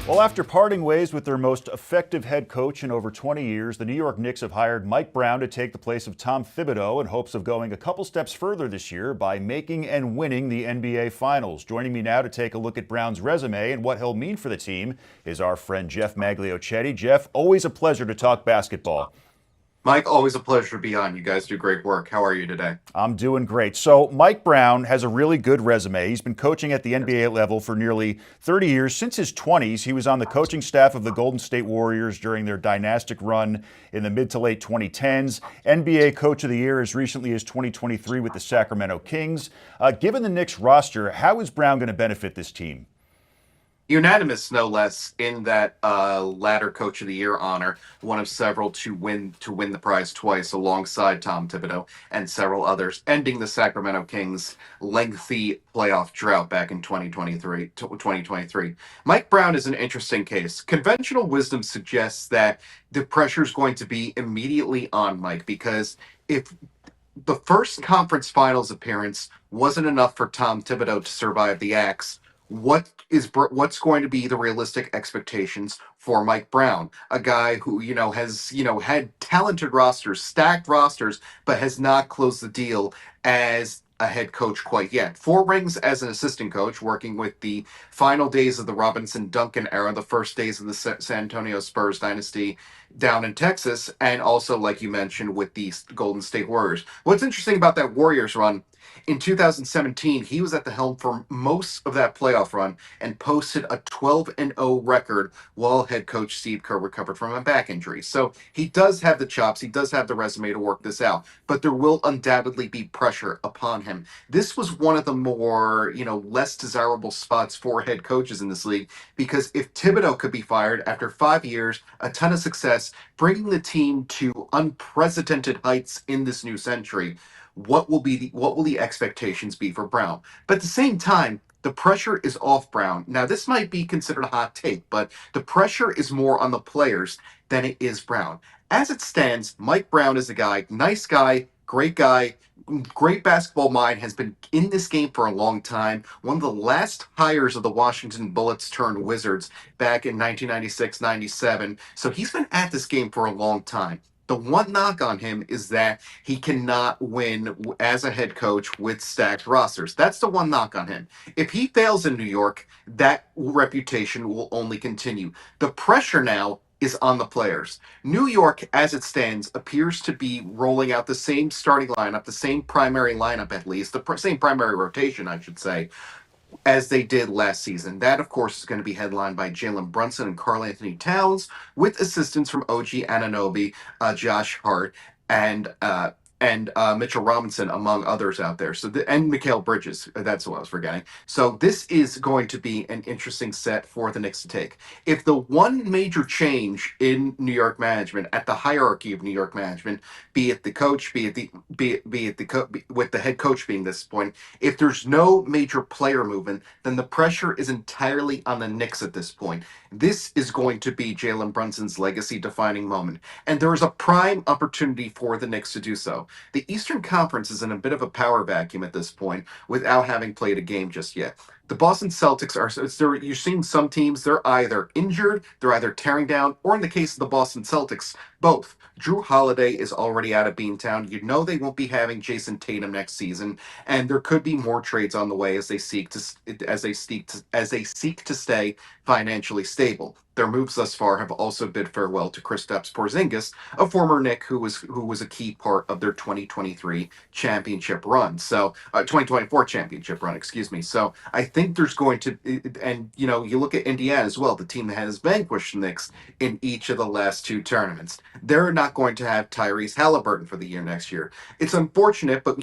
Well, after parting ways with their most effective head coach in over 20 years, the New York Knicks have hired Mike Brown to take the place of Tom Thibodeau in hopes of going a couple steps further this year by making and winning the NBA Finals. Joining me now to take a look at Brown's resume and what he'll mean for the team is our friend Geoff Magliocchetti. Jeff, always a pleasure to talk basketball. Mike, always a pleasure to be on. You guys do great work. How are you today? I'm doing great. So, Mike Brown has a really good resume. He's been coaching at the NBA level for nearly 30 years. Since his 20s, he was on the coaching staff of the Golden State Warriors during their dynastic run in the mid to late 2010s. NBA Coach of the Year as recently as 2023 with the Sacramento Kings. Given the Knicks roster, how is Brown going to benefit this team? Unanimous, no less, in that latter Coach of the Year honor, one of several to win the prize twice, alongside Tom Thibodeau and several others, ending the Sacramento Kings' lengthy playoff drought back in 2023. Mike Brown is an interesting case. Conventional wisdom suggests that the pressure is going to be immediately on Mike because if the first conference finals appearance wasn't enough for Tom Thibodeau to survive the axe, what's going to be the realistic expectations for Mike Brown, a guy who has had talented rosters, stacked rosters, but has not closed the deal as a head coach quite yet. 4 rings as an assistant coach, working with the final days of the Robinson Duncan era, the first days of the San Antonio Spurs dynasty down in Texas, and also, like you mentioned, with the Golden State Warriors. What's interesting about that Warriors run, in 2017, he was at the helm for most of that playoff run and posted a 12-0 record while head coach Steve Kerr recovered from a back injury. So he does have the chops, he does have the resume to work this out, but there will undoubtedly be pressure upon him. This was one of the more, less desirable spots for head coaches in this league, because if Thibodeau could be fired after 5 years, a ton of success, bringing the team to unprecedented heights in this new century, what will the expectations be for Brown? But at the same time, the pressure is off Brown. Now, this might be considered a hot take, but the pressure is more on the players than it is Brown. As it stands, Mike Brown is a guy, great basketball mind, has been in this game for a long time. One of the last hires of the Washington Bullets turned Wizards back in 1996-97. So he's been at this game for a long time. The one knock on him is that he cannot win as a head coach with stacked rosters. That's the one knock on him. If he fails in New York, that reputation will only continue. The pressure now is on the players. New York, as it stands, appears to be rolling out the same starting lineup, the same primary lineup at least, same primary rotation, I should say, as they did last season. That, of course, is going to be headlined by Jalen Brunson and Karl Anthony Towns, with assistance from OG Anunoby, Josh Hart, and Mitchell Robinson, among others out there. And Mikal Bridges. That's what I was forgetting. So this is going to be an interesting set for the Knicks to take. If the one major change in New York management, at the hierarchy of New York management, be it the coach, with the head coach being this point, if there's no major player movement, then the pressure is entirely on the Knicks at this point. This is going to be Jalen Brunson's legacy defining moment, and there is a prime opportunity for the Knicks to do so. The Eastern Conference is in a bit of a power vacuum at this point without having played a game just yet. The Boston Celtics you're seeing some teams, they're either injured, they're either tearing down, or in the case of the Boston Celtics, both. Drew Holiday is already out of Beantown. You know they won't be having Jason Tatum next season, and there could be more trades on the way as they seek to stay financially stable. Their moves thus far have also bid farewell to Kristaps Porzingis, a former Knick who was a key part of their 2023 championship run. 2024 championship run, excuse me. So I think there's going to, and you look at Indiana as well, the team that has vanquished the Knicks in each of the last two tournaments. They're not going to have Tyrese Halliburton for the year next year. It's unfortunate, but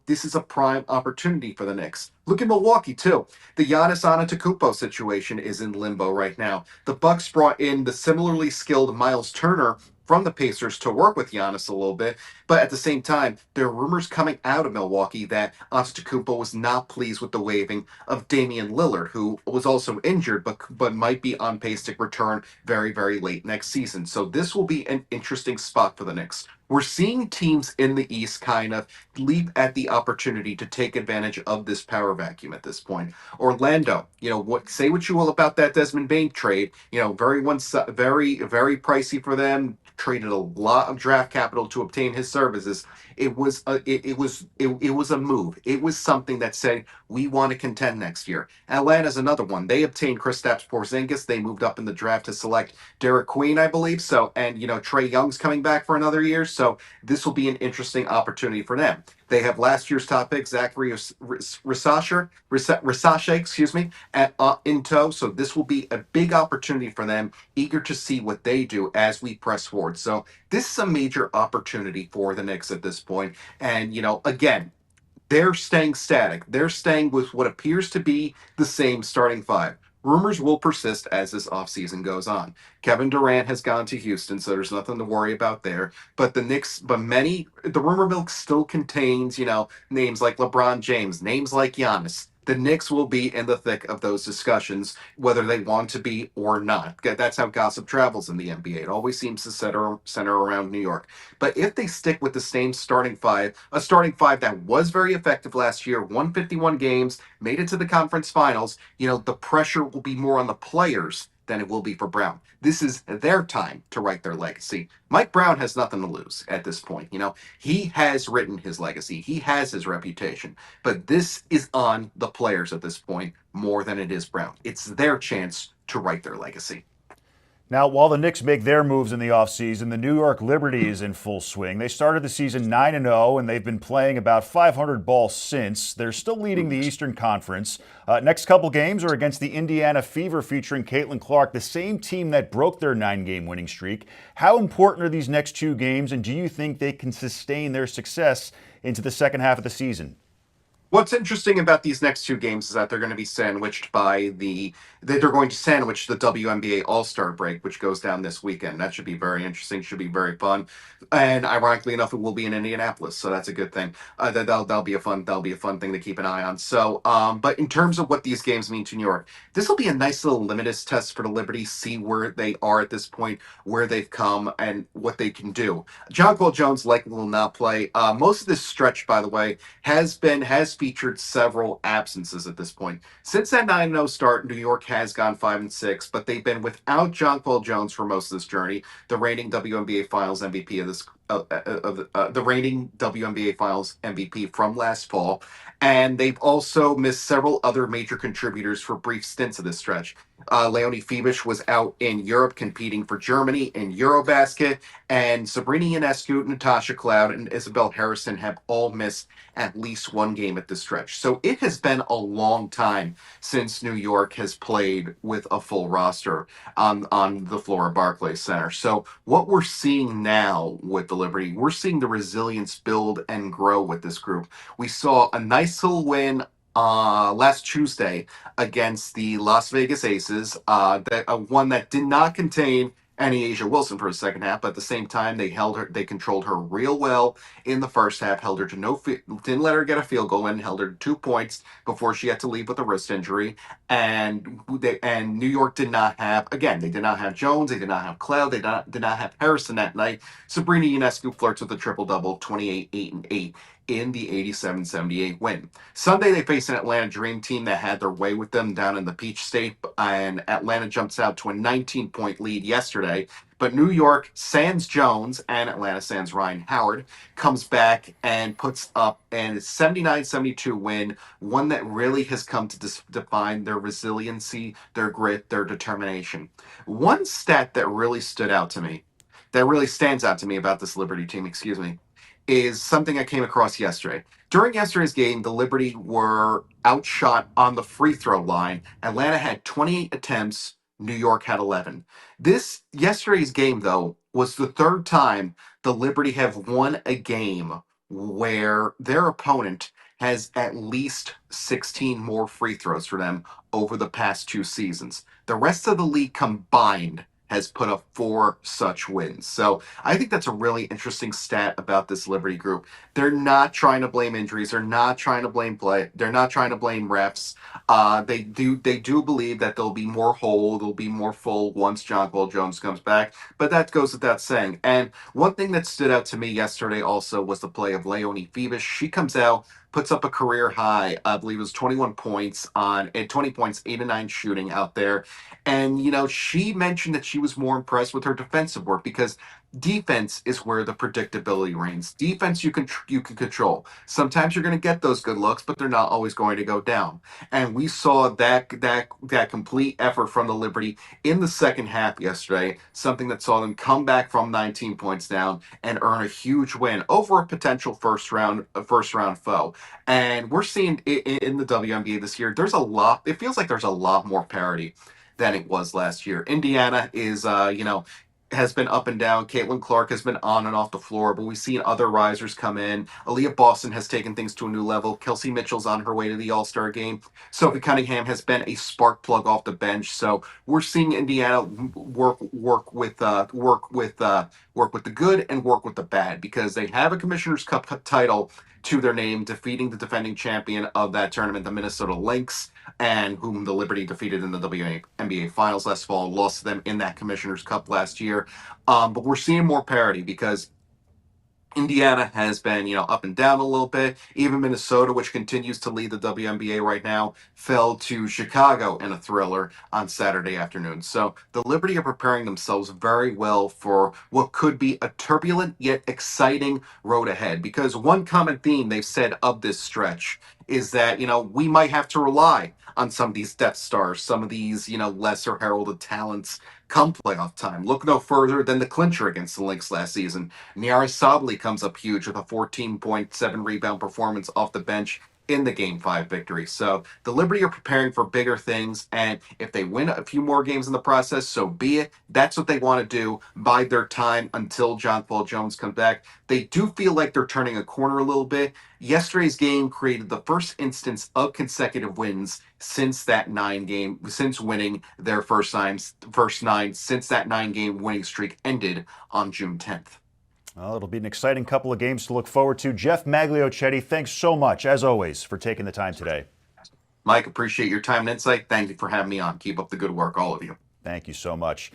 this is a prime opportunity for the Knicks. Look at Milwaukee too. The Giannis Antetokounmpo situation is in limbo right now. The Bucks brought in the similarly skilled Miles Turner from the Pacers to work with Giannis a little bit, but at the same time, there are rumors coming out of Milwaukee that Antetokounmpo was not pleased with the waiving of Damian Lillard, who was also injured, but might be on pace to return very, very late next season. So this will be an interesting spot for the Knicks. We're seeing teams in the East kind of leap at the opportunity to take advantage of this power vacuum at this point. Orlando, what say what you will about that Desmond Bain trade, very pricey for them. Traded a lot of draft capital to obtain his services. It was a move. It was something that said we want to contend next year. Atlanta's another one. They obtained Kristaps Porzingis. They moved up in the draft to select Derek Queen, I believe. So, and Trey Young's coming back for another year. So this will be an interesting opportunity for them. They have last year's top pick, Zachary Risache, excuse me, in tow. So this will be a big opportunity for them. Eager to see what they do as we press forward. So this is a major opportunity for the Knicks at this point. And again, they're staying static. They're staying with what appears to be the same starting five. Rumors will persist as this offseason goes on. Kevin Durant has gone to Houston, so there's nothing to worry about there. But the rumor mill still contains, names like LeBron James, names like Giannis. The Knicks will be in the thick of those discussions, whether they want to be or not. That's how gossip travels in the NBA. It always seems to center around New York. But if they stick with the same starting five, a starting five that was very effective last year, won 51 games, made it to the conference finals, the pressure will be more on the players than it will be for Brown. This is their time to write their legacy. Mike Brown has nothing to lose at this point. He has written his legacy, he has his reputation, but this is on the players at this point more than it is Brown. It's their chance to write their legacy. Now, while the Knicks make their moves in the offseason, the New York Liberty is in full swing. They started the season 9-0, and they've been playing about 500 ball since. They're still leading the Eastern Conference. Next couple games are against the Indiana Fever featuring Caitlin Clark, the same team that broke their 9-game winning streak. How important are these next two games, and do you think they can sustain their success into the second half of the season? What's interesting about these next two games is that they're going to be sandwiched they're going to sandwich the WNBA All-Star break, which goes down this weekend. That should be very interesting, should be very fun. And ironically enough, it will be in Indianapolis, so that's a good thing. That'll be a fun thing to keep an eye on. So, but in terms of what these games mean to New York, this will be a nice little limited test for the Liberty, see where they are at this point, where they've come, and what they can do. John Paul Jones likely will not play. Most of this stretch, by the way, has featured several absences at this point. Since that 9-0 start, New York has gone 5-6, but they've been without John Paul Jones for most of this journey, the reigning WNBA Finals MVP the reigning WNBA Finals MVP from last fall, and they've also missed several other major contributors for brief stints of this stretch. Leonie Febish was out in Europe competing for Germany in Eurobasket, and Sabrina Ionescu, Natasha Cloud, and Isabel Harrison have all missed at least one game at this stretch. So it has been a long time since New York has played with a full roster on the floor of Barclays Center. So what we're seeing now with the Liberty, we're seeing the resilience build and grow with this group. We saw a nice little win last Tuesday against the Las Vegas Aces, one that did not contain any Asia Wilson for the second half, but at the same time they controlled her real well in the first half, held her to didn't let her get a field goal in, held her to 2 points before she had to leave with a wrist injury. And New York did not have, again, they did not have Jones, they did not have Cloud, they did not have Harrison that night. Sabrina Ionescu flirts with a triple double, 28, 8, and 8 in the 87-78 win. Sunday, they face an Atlanta Dream team that had their way with them down in the Peach State, and Atlanta jumps out to a 19-point lead yesterday. But New York, sans Jones, and Atlanta, sans Ryan Howard, comes back and puts up a 79-72 win, one that really has come to define their resiliency, their grit, their determination. One stat that really stood out to me, that really stands out to me about this Liberty team, excuse me, is something I came across yesterday. During yesterday's game, the Liberty were outshot on the free throw line. Atlanta had 28 attempts, New York had 11. This yesterday's game, though, was the third time the Liberty have won a game where their opponent has at least 16 more free throws for them over the past two seasons. The rest of the league combined has put up 4 such wins. So I think that's a really interesting stat about this Liberty group. They're not trying to blame injuries. They're not trying to blame play. They're not trying to blame refs. They do believe that they'll be more whole, they'll be more full once John Paul Jones comes back. But that goes without saying. And one thing that stood out to me yesterday also was the play of Leonie Phoebus. She comes out, puts up a career high, I believe it was 21 points on 20 points, 8 of 9 shooting out there. And she mentioned that she was more impressed with her defensive work because defense is where the predictability reigns. Defense you can control. Sometimes you're going to get those good looks, but they're not always going to go down. And we saw that complete effort from the Liberty in the second half yesterday, something that saw them come back from 19 points down and earn a huge win over a potential first round foe. And we're seeing in the WNBA this year, there's a lot. It feels like there's a lot more parity than it was last year. Indiana is, has been up and down. Caitlin Clark has been on and off the floor, but we've seen other risers come in. Aaliyah Boston has taken things to a new level. Kelsey Mitchell's on her way to the All-Star game. Sophie Cunningham has been a spark plug off the bench. So we're seeing Indiana work with the good and work with the bad because they have a Commissioner's Cup title to their name, defeating the defending champion of that tournament, the Minnesota Lynx, and whom the Liberty defeated in the WNBA Finals last fall, lost to them in that Commissioner's Cup last year. But we're seeing more parity because Indiana has been, up and down a little bit. Even Minnesota, which continues to lead the WNBA right now, fell to Chicago in a thriller on Saturday afternoon. So the Liberty are preparing themselves very well for what could be a turbulent yet exciting road ahead. Because one common theme they've said of this stretch is that, we might have to rely on some of these Death Stars, some of these, lesser heralded talents come playoff time. Look no further than the clincher against the Lynx last season. Niara Sabli comes up huge with a 14.7 rebound performance off the bench in the Game 5 victory. So the Liberty are preparing for bigger things, and if they win a few more games in the process, so be it. That's what they want to do, bide their time until John Paul Jones comes back. They do feel like they're turning a corner a little bit. Yesterday's game created the first instance of consecutive wins since winning their first nine, since that 9-game winning streak ended on June 10th. Well, it'll be an exciting couple of games to look forward to. Geoff Magliocchetti, thanks so much, as always, for taking the time today. Mike, appreciate your time and insight. Thank you for having me on. Keep up the good work, all of you. Thank you so much.